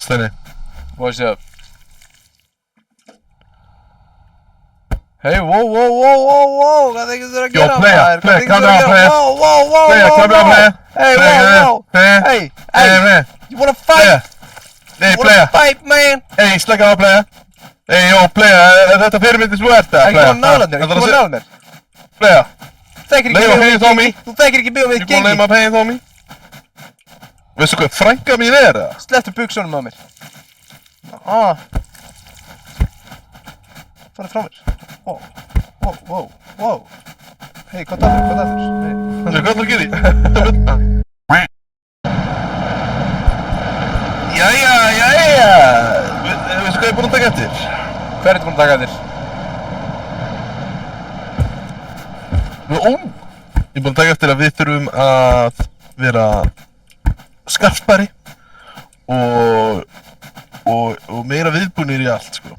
Steini. What's up? Hey, wow, hvað þykist þér að gera maður? Playa, calm down, playa. Playa, calm down, playa. Hey, hey, you wanna fight? Hey, You wanna playa. fight, man? Hey, slaka á, playa. Hey, jó, playa, er þetta fyrirmyndið svo ert það, Ekki playa? koma nála mér, ekki koma nála mér. Playa, Þú þekkir Leyfa ekki paying mig Tommy. Þú þekkir ekki mig og you við gonna lay gengi. my pain on me? Veistu hvað frænka mín er, eða? Slepptu buxunum á mér. Farðu frá mér. Wow. Hey, hvað aftur? Hey. Hvað ætlar að gera í? Jæja. Veistu hvað ég er búinn að taka eftir? Hver ertu búinn að taka þér? Ég er búinn að taka eftir að við þurfum að vera skarpari og meira viðbúnir í allt, sko.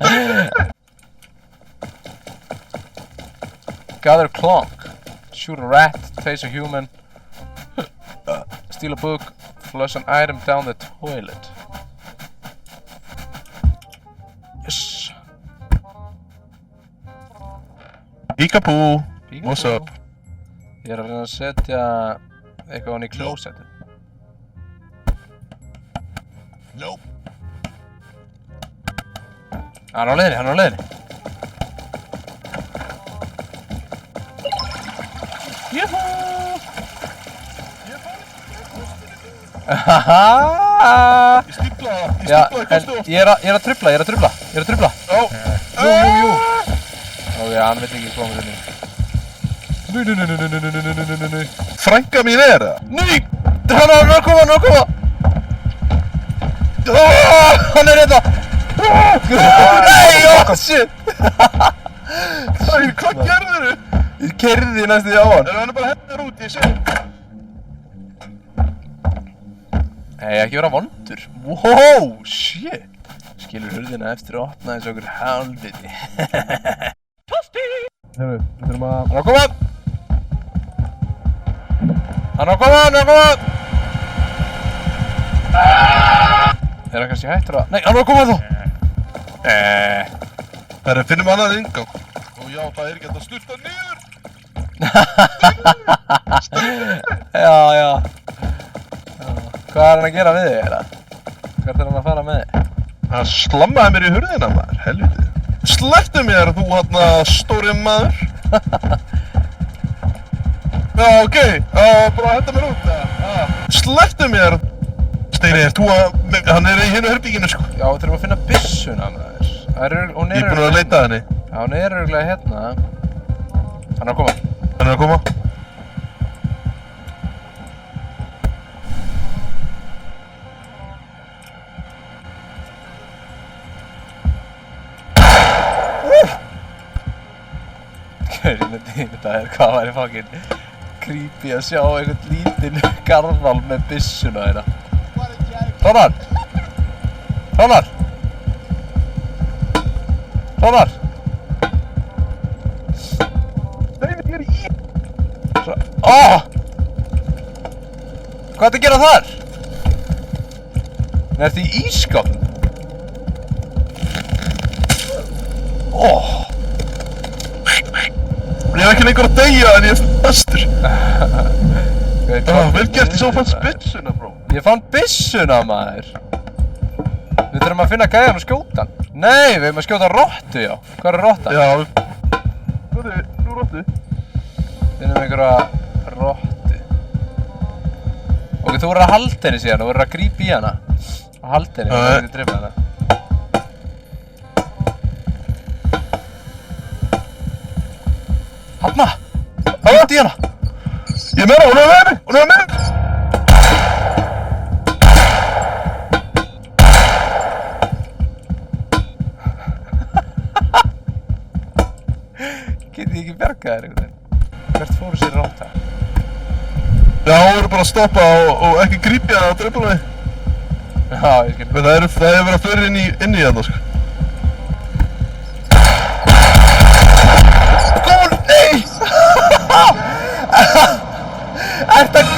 Gather clonk. Shoot a rat, tase a human. Steal a book. Flush an item down the toilet. Yes. Peekaboo, what's up? Ég er að reyna að setja eitthvað hann í klósettið. Nope. Hann er á leiðinni. Júhú! Haha! Ég stípla Já, það, en ég er að trufla. Já. Jú. Ok, hann veit ekki hvað með þenni. Nei. Frænka mín er það? Nei! Hann er að koma! Hann er þetta! Nei, shit! Hvað gerðirðu? Ég keyrði næstu því á hann. Hann er bara hennar út, ég sé. Nei, ekki vera vondur. Wow, shit! Skilur hurðina eftir að opna eins og okkur helviti. Herru, við þurfum að... Hann er að koma! Er hann kannski hættur að... Nei, hann er að koma þá! Herru, finnum annað inngang. Og já, það er ekki hægt að sturta niður. Já. Hvað er hann að gera við þig, eða? Hvert er hann að fara með þig? Það slammaði mér í hurðina, maður, helviti. Slepptu mér, þú stóri maður. Já, ok, bara henda mér út, eða? Slepptu mér. Steini, hann er í hinu herbygginu, sko. Já, við þurfum að finna byssuna, maður. Ég er búinn að leita að henni. Já, hún er örugglega hérna. Hann er að koma. Hann er að koma. Þetta hvað væri fucking creepy að sjá einhvern lítinn garðal með byssuna þeirra. Hrónar! Steini, ég er í... Hvað ertu að gera þar? Ertu í ísskápnum? Ég er ekki lengur að deyja en ég er fastur. Vel gert, ég svo fannst byssuna, bró. Ég fann byssuna, maður. Við þurfum að finna gæjan og skjóta hann. Nei, við erum að skjóta rottu, já. Hvað er rotta? Já, nú rottu. Finnum einhverja rottu. Ok, þú verður að halda henni síðan og verður að grípa í hana. Og halda henni, það er ekki að drepa hana. Hanna! Haldi í hana! Ég meina, hún er með mig! Get ég ekki bjargað þér einhvern veginn? Hvert fóru sér rotta? Já, hún verður bara að stoppa og ekki grípja það og drepa mig. Já, ég skil. Það hefur verið að fyrir inn í þetta, sko. Nei! Ertu að